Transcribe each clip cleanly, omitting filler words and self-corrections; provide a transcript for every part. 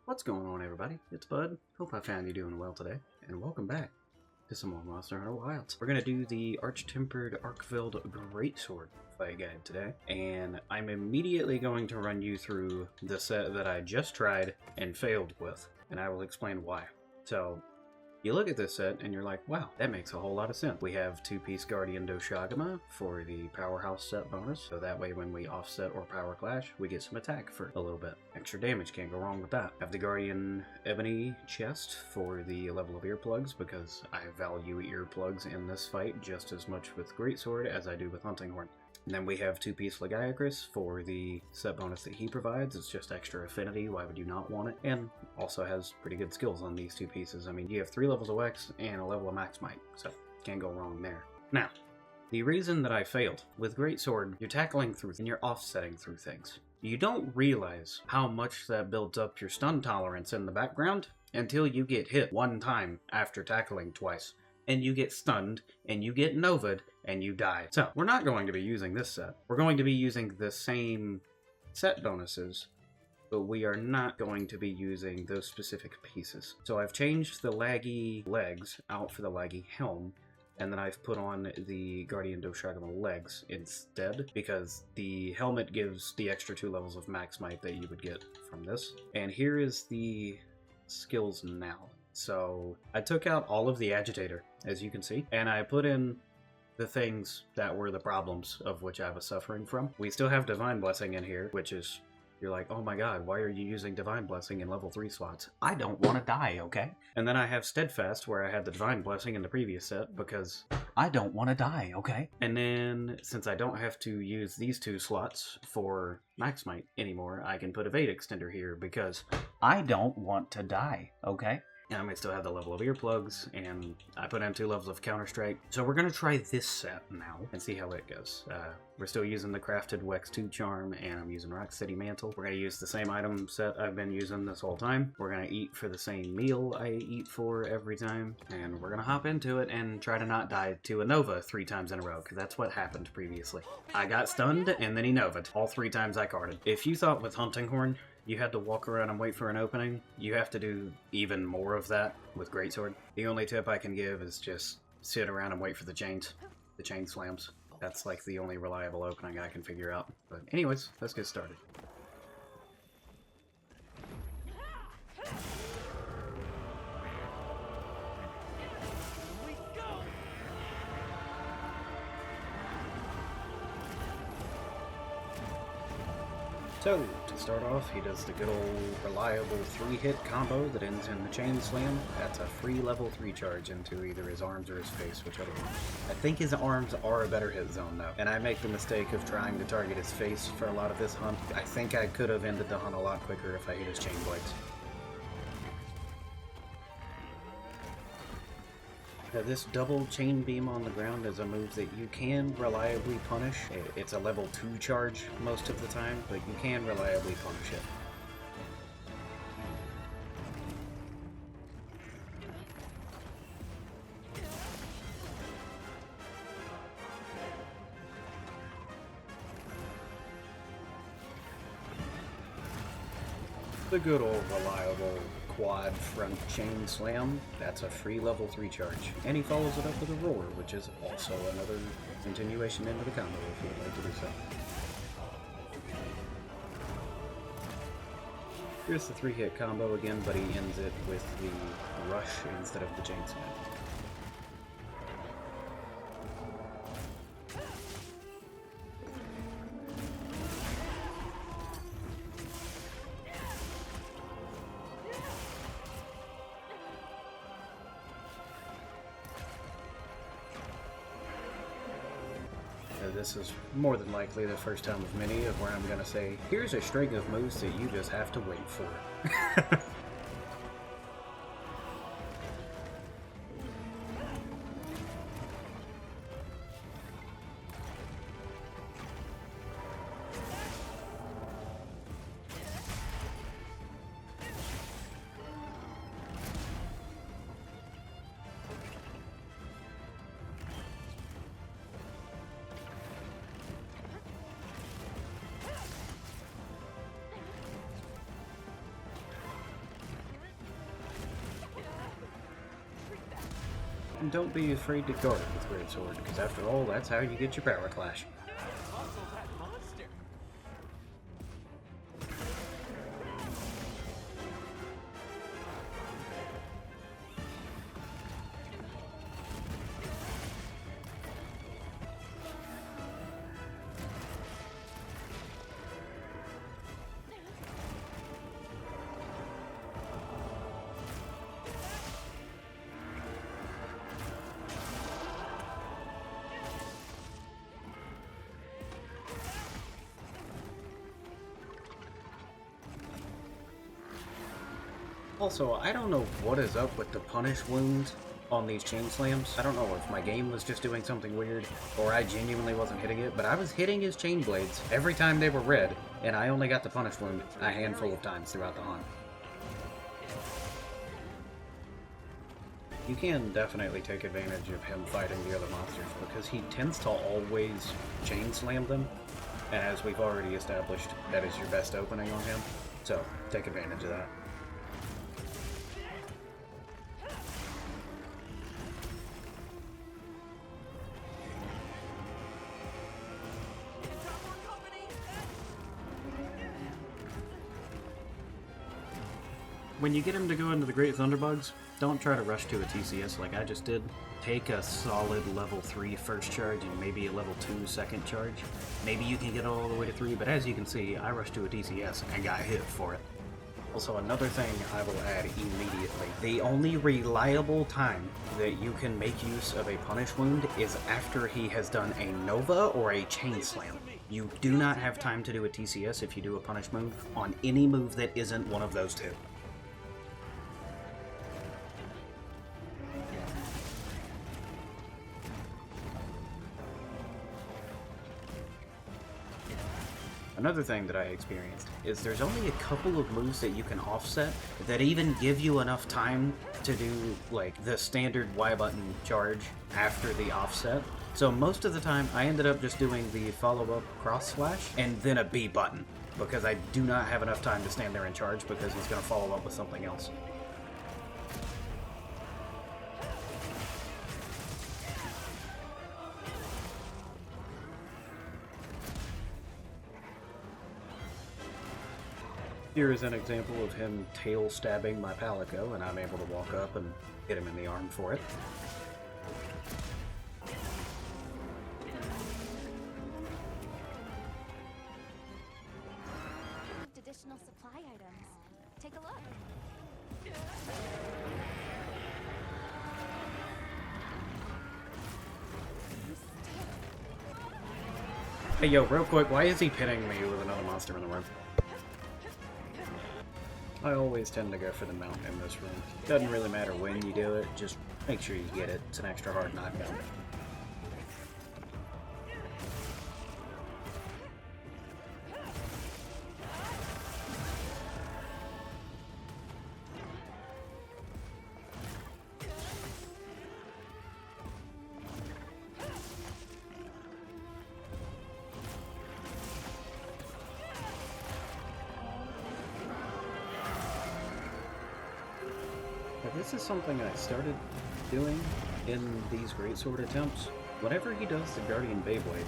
What's going on, everybody? It's Bud. Hope I found you doing well today, and welcome back to some more Monster Hunter Wilds. We're gonna do the Arch-Tempered Arkveld Greatsword fight guide today, and I'm immediately going to run you through the set that I just tried and failed with, and I will explain why. So, you look at this set and you're like, wow, that makes a whole lot of sense. We have 2-piece Guardian Doshagama for the Powerhouse set bonus, so that way when we offset or power clash, we get some attack for a little bit. Extra damage, can't go wrong with that. Have the Guardian Ebony chest for the level of earplugs, because I value earplugs in this fight just as much with Greatsword as I do with Hunting Horn. And then we have 2-piece Lagiacrus for the set bonus that he provides. It's just extra affinity, why would you not want it? And also has pretty good skills on these 2 pieces. I mean, you have 3 levels of X and a level of Max Might, so can't go wrong there. Now, the reason that I failed, with Greatsword, you're tackling through and you're offsetting through things. You don't realize how much that builds up your stun tolerance in the background until you get hit one time after tackling twice. And you get stunned, and you get Nova'd, and you die. So, we're not going to be using this set. We're going to be using the same set bonuses, but we are not going to be using those specific pieces. So I've changed the laggy legs out for the laggy helm, and then I've put on the Guardian Doshagama legs instead, because the helmet gives the extra 2 levels of Max Might that you would get from this. And here is the skills now. So I took out all of the agitator, as you can see, and I put in the things that were the problems of which I was suffering from. We still have Divine Blessing in here, which is, you're like, oh my god, why are you using Divine Blessing in level 3 slots? I don't want to die, okay? And then I have Steadfast, where I had the Divine Blessing in the previous set, because I don't want to die, okay? And then, since I don't have to use these 2 slots for Max Might anymore, I can put Evade Extender here, because I don't want to die, okay? And I might still have the level of earplugs, and I put in 2 levels of Counter-Strike. So we're going to try this set now and see how it goes. We're still using the Crafted Wex 2 Charm, and I'm using Rock City Mantle. We're going to use the same item set I've been using this whole time. We're going to eat for the same meal I eat for every time, and we're going to hop into it and try to not die to a Nova 3 times in a row, because that's what happened previously. I got stunned, and then he Nova'd all 3 times I carded. If you thought with Hunting Horn you had to walk around and wait for an opening, you have to do even more of that with Greatsword. The only tip I can give is just sit around and wait for the chain slams. That's like the only reliable opening I can figure out. But anyways, let's get started. So, to start off, he does the good old reliable 3-hit combo that ends in the Chain Slam. That's a free level 3 charge into either his arms or his face, whichever one. I think his arms are a better hit zone though, and I make the mistake of trying to target his face for a lot of this hunt. I think I could have ended the hunt a lot quicker if I hit his chain blades. Now, this double chain beam on the ground is a move that you can reliably punish. It's a level 2 charge most of the time, but you can reliably punish it. The good old reliable quad front chain slam, that's a free level 3 charge. And he follows it up with a roar, which is also another continuation into the combo if you would like to do so. Here's the 3-hit combo again, but he ends it with the rush instead of the chain slam. This is more than likely the first time of many of where I'm going to say, here's a string of moves that you just have to wait for. And don't be afraid to guard it with Great Sword, because after all, that's how you get your power clash. Also, I don't know what is up with the punish wounds on these chain slams. I don't know if my game was just doing something weird, or I genuinely wasn't hitting it, but I was hitting his chain blades every time they were red, and I only got the punish wound a handful of times throughout the hunt. You can definitely take advantage of him fighting the other monsters, because he tends to always chain slam them, and as we've already established, that is your best opening on him, so take advantage of that. When you get him to go into the Great Thunderbugs, don't try to rush to a TCS like I just did. Take a solid level 3 first charge and maybe a level 2 second charge. Maybe you can get all the way to 3, but as you can see, I rushed to a TCS and got hit for it. Also, another thing I will add immediately. The only reliable time that you can make use of a punish wound is after he has done a Nova or a Chain Slam. You do not have time to do a TCS if you do a punish move on any move that isn't one of those two. Another thing that I experienced is there's only a couple of moves that you can offset that even give you enough time to do like the standard Y button charge after the offset. So most of the time I ended up just doing the follow-up cross slash and then a B button because I do not have enough time to stand there and charge because he's going to follow up with something else. Here is an example of him tail stabbing my Palico, and I'm able to walk up and hit him in the arm for it. Additional supply items. Take a look. Hey yo, real quick, why is he pinning me with another monster in the room? I always tend to go for the mount in this room. Doesn't really matter when you do it, just make sure you get it. It's an extra hard knockdown. This is something I started doing in these greatsword attempts. Whenever he does the Guardian Beyblade,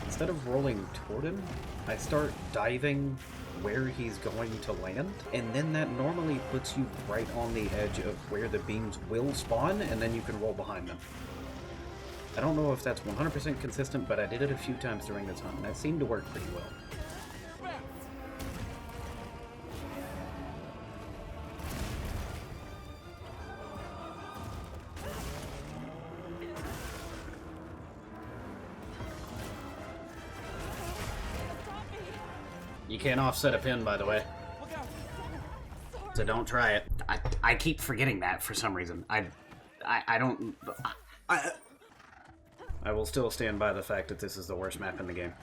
instead of rolling toward him, I start diving where he's going to land, and then that normally puts you right on the edge of where the beams will spawn, and then you can roll behind them. I don't know if that's 100% consistent, but I did it a few times during this hunt, and that seemed to work pretty well. You can't offset a pin, by the way. So don't try it. I keep forgetting that for some reason. I will still stand by the fact that this is the worst map in the game.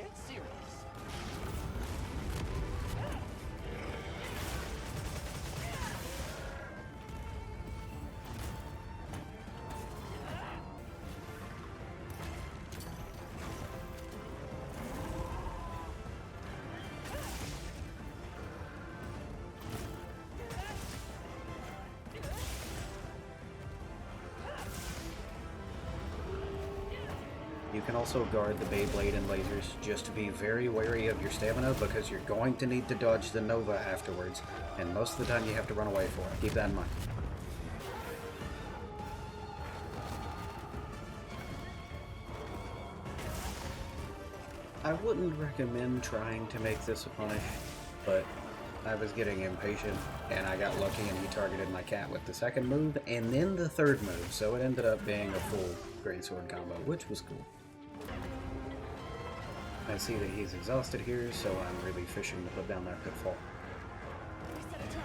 get serious. You can also guard the Beyblade and lasers, just to be very wary of your stamina because you're going to need to dodge the Nova afterwards, and most of the time you have to run away for it. Keep that in mind. I wouldn't recommend trying to make this a punish, but I was getting impatient, and I got lucky and he targeted my cat with the second move, and then the third move, so it ended up being a full greatsword combo, which was cool. I see that he's exhausted here, so I'm really fishing to put down that pitfall. Reset attack.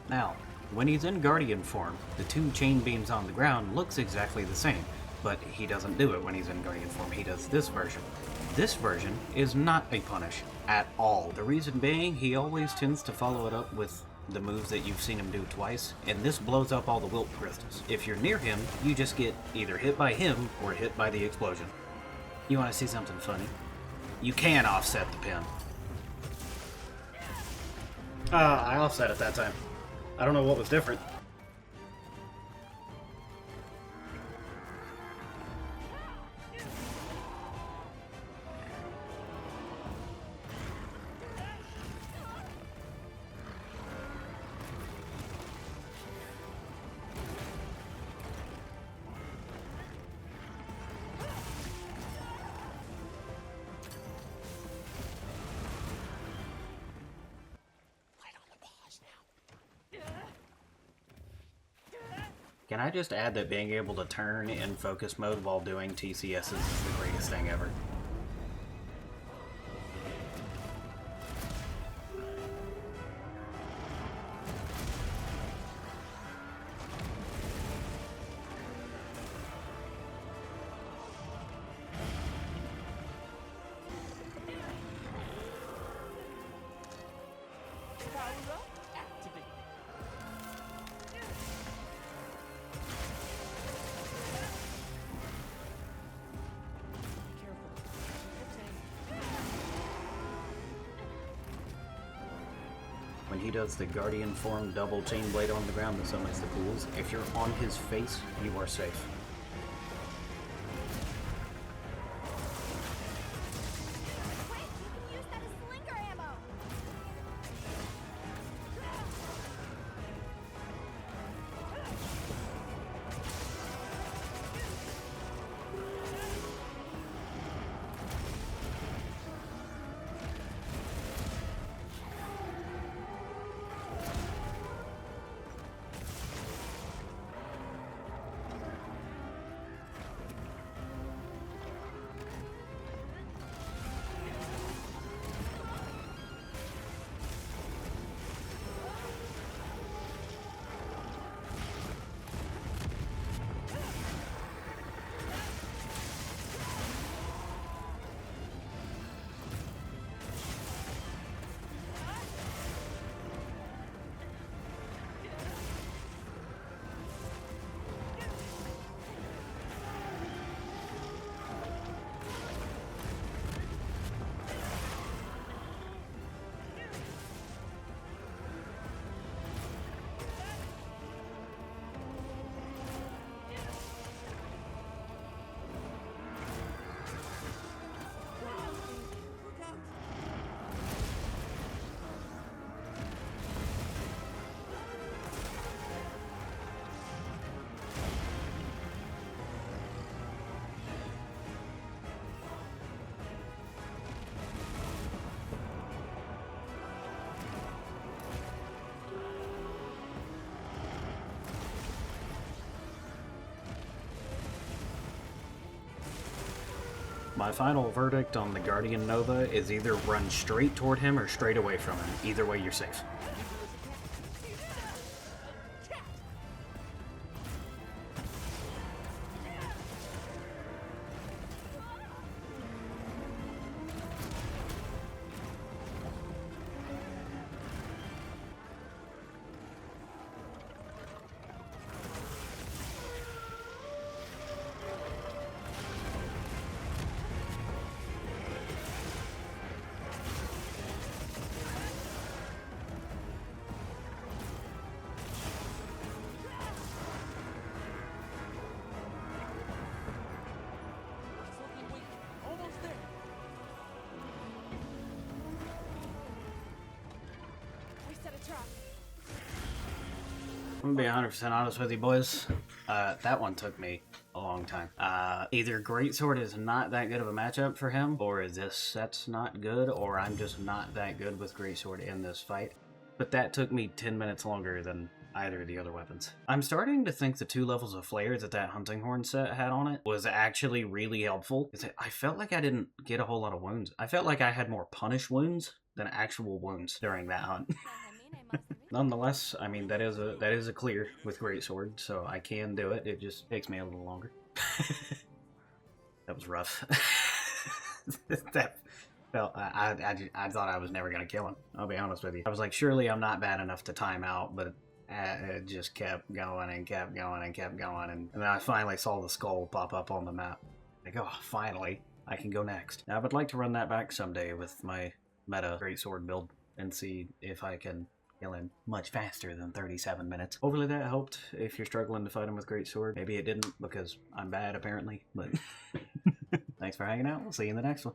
Now, when he's in Guardian form, the two chain beams on the ground looks exactly the same, but he doesn't do it when he's in Guardian form, he does this version. This version is not a punish at all. The reason being, he always tends to follow it up with the moves that you've seen him do twice, and this blows up all the wilt crystals. If you're near him, you just get either hit by him or hit by the explosion. You want to see something funny? You can offset the pin. I offset it that time. I don't know what was different. Can I just add that being able to turn in focus mode while doing TCSs is the greatest thing ever? Power up, activate. When he does the Guardian form double chain blade on the ground that summons the pools, if you're on his face, you are safe. Quick, you can use that as slinger ammo. My final verdict on the Guardian Nova is either run straight toward him or straight away from him. Either way, you're safe. It's looking weak. Almost there. Reset a trap. I'm gonna be 100% honest with you, boys. That one took me a long time. Either Greatsword is not that good of a matchup for him, or this set's not good, or I'm just not that good with Greatsword in this fight. But that took me 10 minutes longer than either of the other weapons. I'm starting to think the 2 levels of flair that hunting horn set had on it was actually really helpful. I felt like I didn't get a whole lot of wounds. I felt like I had more punish wounds than actual wounds during that hunt. Nonetheless, I mean, that is a clear with Greatsword, so I can do it. It just takes me a little longer. That was rough. That felt, I thought I was never going to kill him. I'll be honest with you. I was like, surely I'm not bad enough to time out, but it just kept going and kept going and kept going. And then I finally saw the skull pop up on the map. Like, oh, finally, I can go next. Now, I would like to run that back someday with my meta Greatsword build and see if I can kill him much faster than 37 minutes. Hopefully that helped if you're struggling to fight him with Greatsword. Maybe it didn't because I'm bad apparently, but thanks for hanging out. We'll see you in the next one.